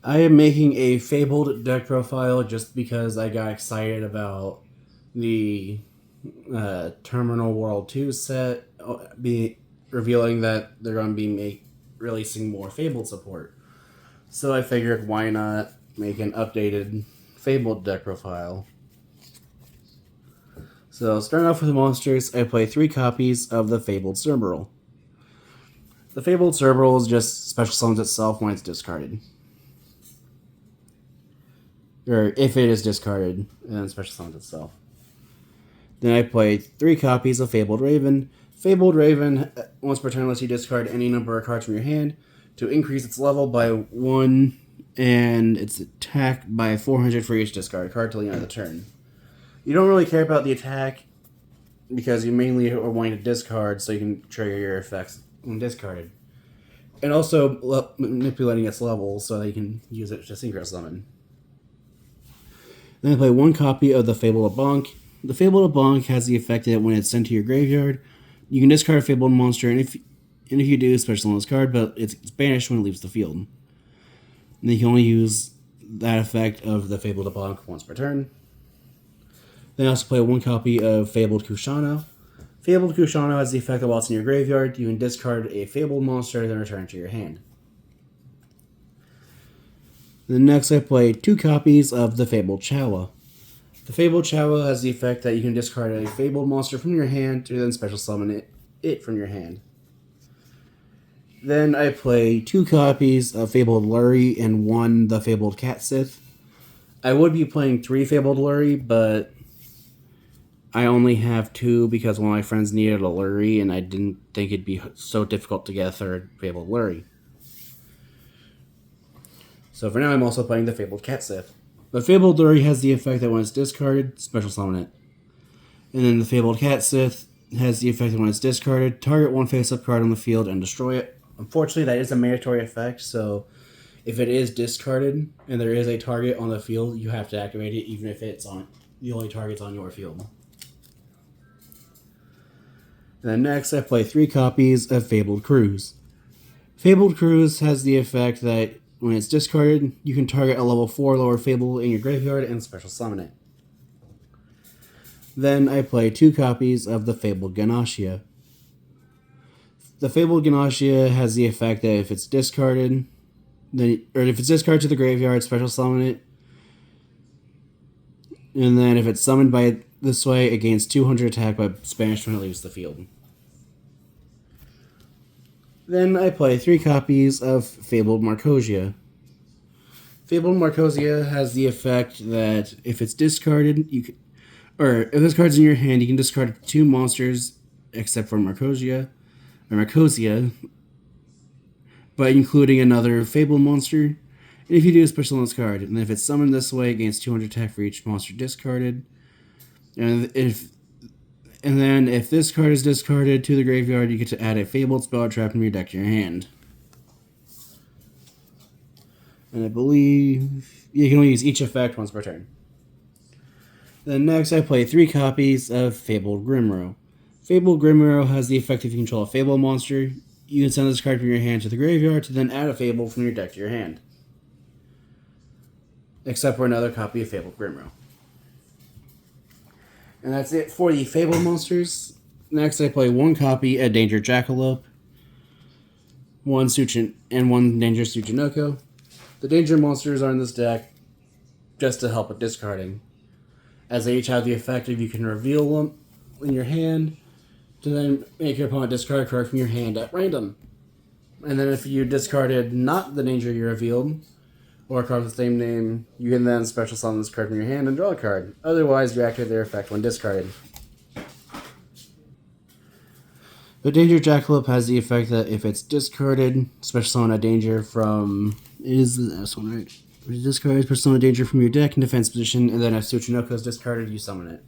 I am making a fabled deck profile just because I got excited about the Terminal World 2 set be revealing that they're going to be releasing more fabled support. So I figured why not make an updated fabled deck profile. So starting off with the monsters, I play 3 copies of the Fabled Cerberus. The Fabled Cerberus just special summons itself when it's discarded. Or if it is discarded, and then special summons itself. Then I play 3 copies of Fabled Raven. Fabled Raven, once per turn, lets you discard any number of cards from your hand to increase its level by 1 and its attack by 400 for each discarded card till the end of the turn. You don't really care about the attack because you mainly are wanting to discard so you can trigger your effects when discarded. And also manipulating its level so that you can use it to synchro summon. Then I play 1 copy of the Fabled Bonk. The Fabled Bonk has the effect that when it's sent to your graveyard, you can discard a Fabled monster, and if you do, special summon this card, but it's banished when it leaves the field. And you can only use that effect of the Fabled Bonk once per turn. Then I also play 1 copy of Fabled Kushano. Fabled Kushano has the effect that while it's in your graveyard, you can discard a Fabled monster, then return it to your hand. Then next I play 2 copies of the Fabled Chawa. The Fabled Chawa has the effect that you can discard a Fabled monster from your hand to then special summon it from your hand. Then I play 2 copies of Fabled Lurry and 1 the Fabled Cat Sith. I would be playing 3 Fabled Lurry, but I only have 2 because one of my friends needed a Lurry and I didn't think it'd be so difficult to get a 3rd Fabled Lurry. So for now I'm also playing the Fabled Cat Sith. The Fabled Lurry has the effect that when it's discarded, special summon it. And then the Fabled Cat Sith has the effect that when it's discarded, target 1 face-up card on the field and destroy it. Unfortunately, that is a mandatory effect, so if it is discarded and there is a target on the field, you have to activate it even if it's on the only target's on your field. And then next, I play 3 copies of Fabled Cruise. Fabled Cruise has the effect that when it's discarded, you can target a level 4 lower Fable in your graveyard and special summon it. Then I play 2 copies of the Fabled Ganashia. The Fabled Ganashia has the effect that if it's discarded, if it's discarded to the graveyard, special summon it. And then if it's summoned by this way, it gains 200 attack by banished when it leaves the field. Then I play 3 copies of Fabled Marcosia. Fabled Marcosia has the effect that if it's discarded, if this card's in your hand, you can discard 2 monsters except for Marcosia, but including another Fabled monster. And if you do, special on this card. And if it's summoned this way, it gains 200 attack for each monster discarded. And then if this card is discarded to the graveyard, you get to add a Fabled spell trap from your deck to your hand. And I believe you can only use each effect once per turn. Then next I play 3 copies of Fabled Grimrow. Fabled Grimrow has the effect if you control a Fabled monster, you can send this card from your hand to the graveyard to then add a Fable from your deck to your hand. Except for another copy of Fabled Grimrow. And that's it for the Fabled monsters. Next, I play 1 copy of Danger Jackalope, 1 Suchin, and 1 Danger Tsuchinoko. The Danger monsters are in this deck just to help with discarding, as they each have the effect of you can reveal them in your hand to then make your opponent discard a card from your hand at random. And then if you discarded not the Danger you revealed, or a card with the same name, you can then special summon this card from your hand and draw a card. Otherwise, you activate their effect when discarded. The Danger Jackalope has the effect that if it's discarded, special summon a Danger from... Is this one right? If you discard special summon a Danger from your deck in defense position, and then if Tsuchinoko is discarded, you summon it.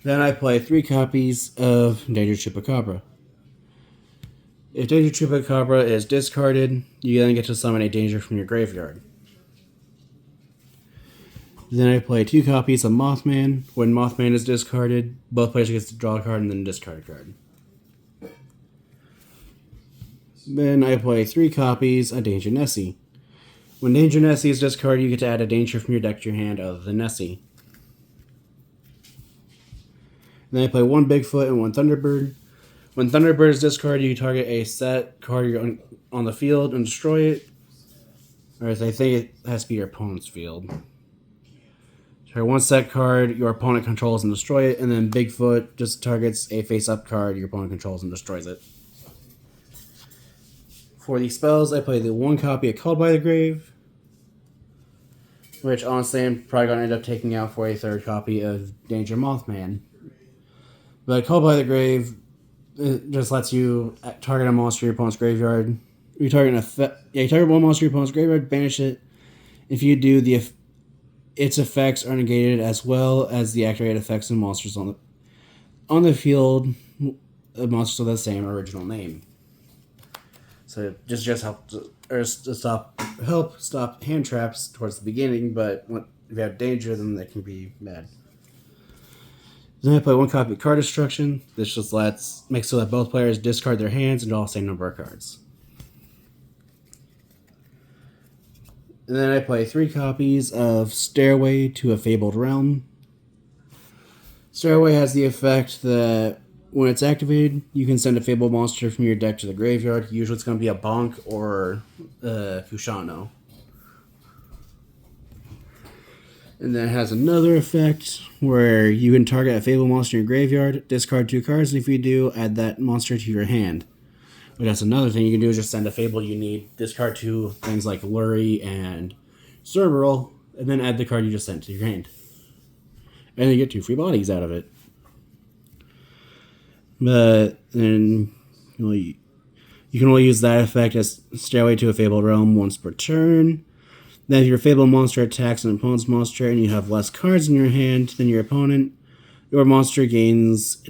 Then I play 3 copies of Danger Chupacabra. If Danger Chupacabra is discarded, you then get to summon a Danger from your graveyard. Then I play 2 copies of Mothman. When Mothman is discarded, both players get to draw a card and then discard a card. Then I play 3 copies of Danger Nessie. When Danger Nessie is discarded, you get to add a danger from your deck to your hand other than Nessie. Then I play one Bigfoot and one Thunderbird. When Thunderbird is discarded, you target a set card on the field and destroy it. Or I think it has to be your opponent's field. Target one set card your opponent controls and destroy it, and then Bigfoot just targets a face-up card your opponent controls and destroys it. For the spells, I play the one copy of Called by the Grave, which honestly I'm probably going to end up taking out for a third copy of Danger Mothman. But Called by the Grave, it just lets you target a monster in your opponent's graveyard. You target one monster in your opponent's graveyard, banish it. If you do, its effects are negated as well as the activated effects of monsters on the field. The monsters with the same original name. So it just help stop hand traps towards the beginning, but if you have danger, then they can be bad. Then I play one copy of Card Destruction. This just makes so that both players discard their hands and draw the same number of cards. And then I play 3 copies of Stairway to a Fabled Realm. Stairway has the effect that when it's activated, you can send a Fabled monster from your deck to the graveyard. Usually it's going to be a Bonk or Fushano. And then it has another effect where you can target a Fabled monster in your graveyard, discard 2 cards, and if you do, add that monster to your hand. But that's another thing you can do is just send a Fabled you need, discard 2 things like Lurie and Cerberus, and then add the card you just sent to your hand. And then you get 2 free bodies out of it. But then you can only use that effect as Stairway to a Fabled Realm once per turn. Then if your Fabled monster attacks an opponent's monster and you have less cards in your hand than your opponent, your monster gains,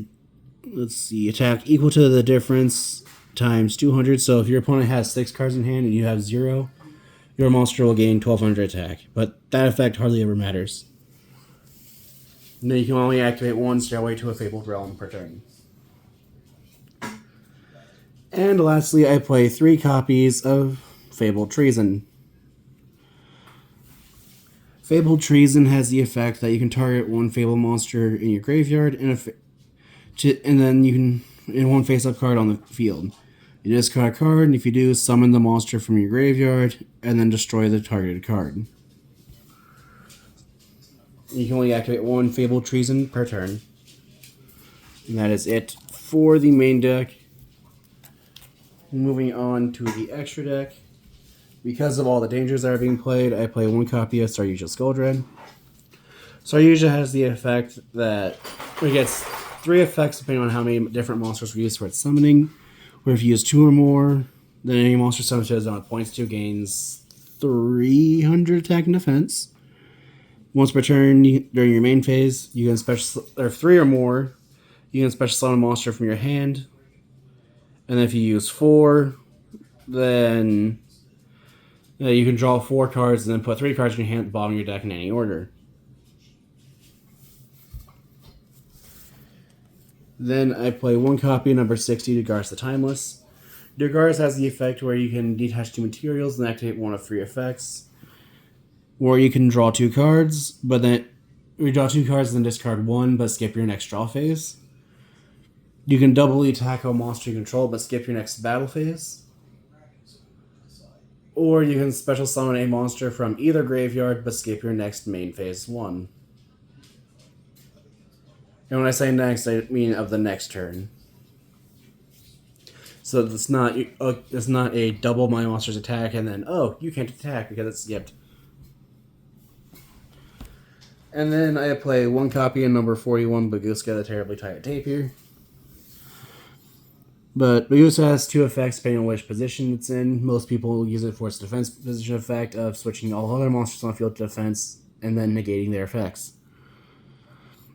attack equal to the difference times 200. So if your opponent has 6 cards in hand and you have 0, your monster will gain 1200 attack. But that effect hardly ever matters. And then you can only activate 1 Stairway to a Fabled Realm per turn. And lastly, I play 3 copies of Fabled Treason. Fabled Treason has the effect that you can target 1 Fabled monster in your graveyard and then you can in 1 face-up card on the field. You discard a card, and if you do, summon the monster from your graveyard and then destroy the targeted card. You can only activate 1 Fabled Treason per turn. And that is it for the main deck. Moving on to the extra deck. Because of all the dangers that are being played, I play 1 copy of Staryuja Skuldred. Staryuja has the effect that it gets 3 effects depending on how many different monsters we use for its summoning. Where if you use 2 or more, then any monster summoned to its own points 2 gains 300 attack and defense. Once per turn during your main phase, you can or 3 or more, you can special summon a monster from your hand. And then if you use 4, then you can draw 4 cards and then put 3 cards in your hand at the bottom of your deck in any order. Then I play 1 copy, number 60, Degar's the Timeless. Degar's has the effect where you can detach 2 materials and activate 1 of 3 effects. Or you can draw 2 cards, but then you draw 2 cards and then discard 1, but skip your next draw phase. You can doubly attack a monster you control, but skip your next battle phase. Or you can special summon a monster from either graveyard, but skip your next main phase 1. And when I say next, I mean of the next turn. So it's not a double my monster's attack and then, you can't attack because it's skipped. And then I play 1 copy of number 41, Baguska the Terribly Tired Tapir. But Baguska has 2 effects depending on which position it's in. Most people use it for its defense position effect of switching all other monsters on the field to defense and then negating their effects.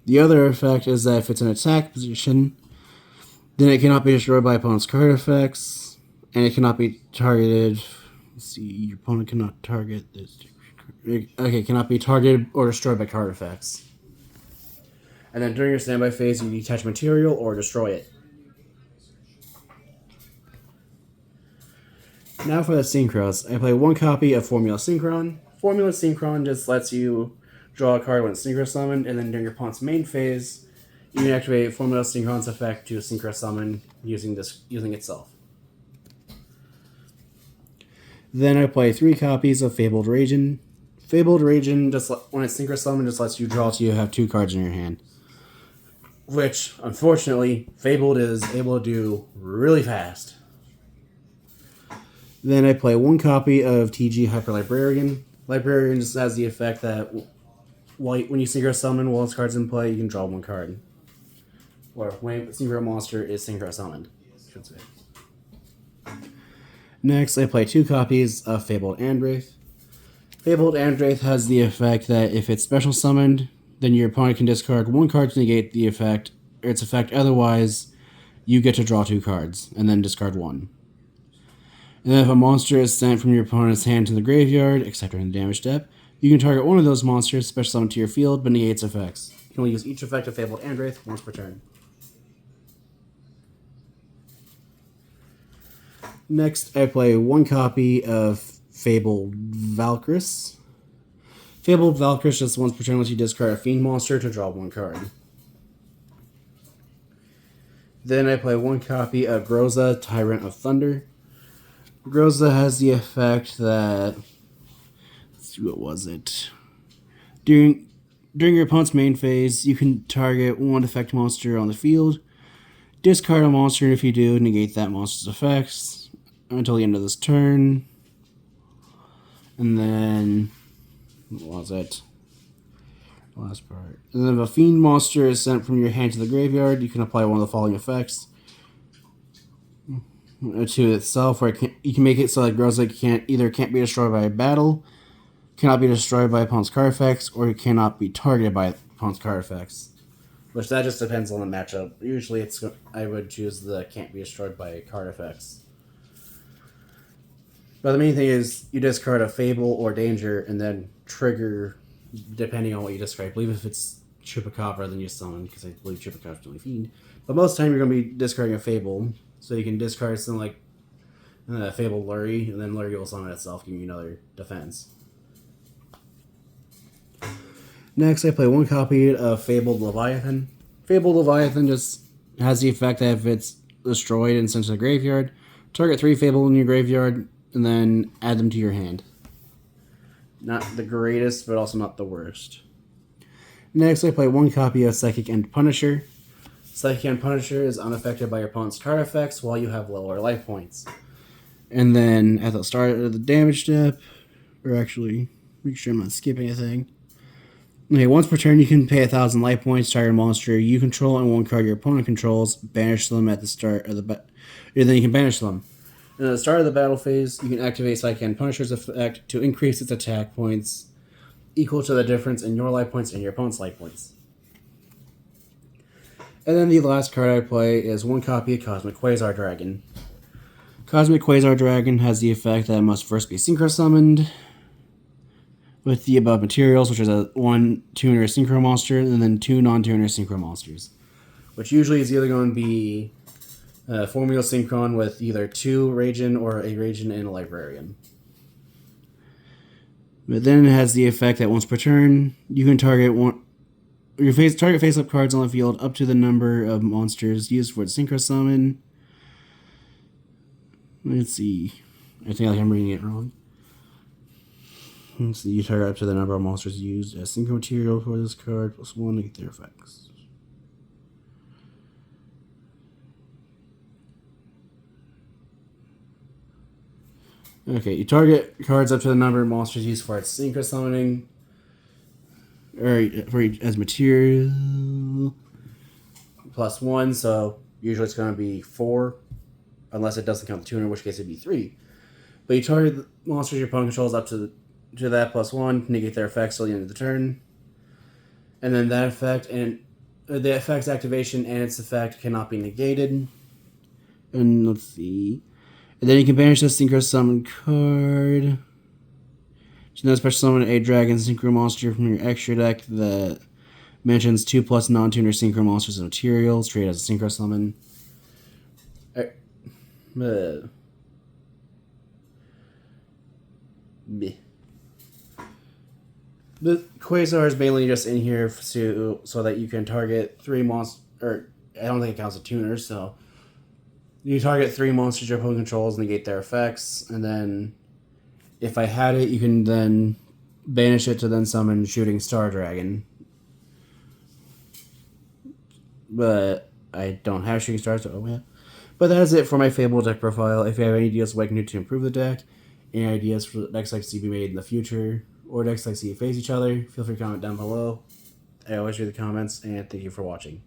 The other effect is that if it's an attack position, then it cannot be destroyed by opponent's card effects, and it cannot be targeted. Let's see, your opponent cannot target this. Okay, cannot be targeted or destroyed by card effects. And then during your standby phase, you detach material or destroy it. Now for the Synchros. I play one copy of Formula Synchron. Formula Synchron just lets you draw a card when it's Synchro Summoned, and then during your opponent's main phase, you can activate Formula Synchron's effect to Synchro Summon using itself. Then I play 3 copies of Fabled Raging. Fabled Raging, when it's Synchro Summon, just lets you draw till you have 2 cards in your hand. Which, unfortunately, Fabled is able to do really fast. Then I play 1 copy of TG Hyper Librarian. Librarian just has the effect that when you Synchro Summon while its card's in play, you can draw 1 card. Or when a Synchro Monster is Synchro Summoned, I should say. Next, I play 2 copies of Fabled Andraith. Fabled Andraith has the effect that if it's special summoned, then your opponent can discard 1 card to negate the effect, or its effect. Otherwise, you get to draw 2 cards, and then discard 1. And then if a monster is sent from your opponent's hand to the graveyard, except during the damage step, you can target one of those monsters, special summon to your field, but negate its effects. You can only use each effect of Fabled Andraith once per turn. Next, I play 1 copy of Fabled Valkyris. Fabled Valkyris just once per turn lets you discard a fiend monster to draw 1 card. Then I play 1 copy of Groza, Tyrant of Thunder. Groza has the effect that... Let's see, what was it? During your opponent's main phase, you can target 1 effect monster on the field, discard a monster, and if you do, negate that monster's effects until the end of this turn. And then... what was it? Last part. And then if a fiend monster is sent from your hand to the graveyard, you can apply one of the following effects to itself, where you can make it so that Groza can't be destroyed by a battle, cannot be destroyed by opponent's card effects, or it cannot be targeted by opponent's card effects. Which that just depends on the matchup. Usually I would choose the can't be destroyed by card effects. But the main thing is you discard a Fable or Danger and then trigger, depending on what you discard. I believe if it's Chupacabra, then you summon, because I believe Chupacabra is only Fiend. But most of the time you're going to be discarding a Fable, so you can discard something like Fable Lurry, and then Lurry will summon itself, giving you another defense. Next, I play 1 copy of Fabled Leviathan. Fabled Leviathan just has the effect that if it's destroyed and sent to the graveyard, target 3 Fable in your graveyard, and then add them to your hand. Not the greatest, but also not the worst. Next, I play 1 copy of Psychic End Punisher. Psychic End Punisher is unaffected by your opponent's card effects while you have lower life points. And then at the start of the damage step, or actually, make sure I'm not skipping anything. Okay, once per turn, you can pay 1,000 life points, target a monster you control, and 1 card your opponent controls, banish them at the start of the battle. Then you can banish them. And at the start of the battle phase, you can activate Psychic End Punisher's effect to increase its attack points equal to the difference in your life points and your opponent's life points. And then the last card I play is 1 copy of Cosmic Quasar Dragon. Cosmic Quasar Dragon has the effect that it must first be Synchro Summoned with the above materials, which is a 1 tuner Synchro Monster, and then 2 non-tuner Synchro Monsters. Which usually is either going to be Formula Synchron with either 2 Ragin or a Ragin and a Librarian. But then it has the effect that once per turn, you can target target face-up cards on the field up to the number of monsters used for its Synchro Summon. Let's see. I think I'm reading it wrong. Let's see. You target up to the number of monsters used as Synchro material for this card, plus 1 to get their effects. Okay, you target cards up to the number of monsters used for its Synchro Summoning, or as material, plus 1, so usually it's going to be 4, unless it doesn't count the tuner, in which case it'd be 3. But you target the monsters your opponent controls up to that plus 1, negate their effects till the end of the turn, and then that effect and the effect's activation and its effect cannot be negated. And let's see. And then you can banish the Synchro Summon card. So now special summon a Dragon Synchro Monster from your extra deck that mentions 2+ non-tuner Synchro Monsters and materials, treated as a Synchro Summon. Meh. The Quasar is mainly just in here so that you can target 3 monsters, or I don't think it counts as tuners, so you target 3 monsters your opponent controls, negate their effects, and then if I had it, you can then banish it to then summon Shooting Star Dragon. But I don't have Shooting Stars, so oh yeah. But that's it for my Fable deck profile. If you have any ideas what I can do to improve the deck, any ideas for decks like to be made in the future, or decks like to face each other, feel free to comment down below. I always read the comments, and thank you for watching.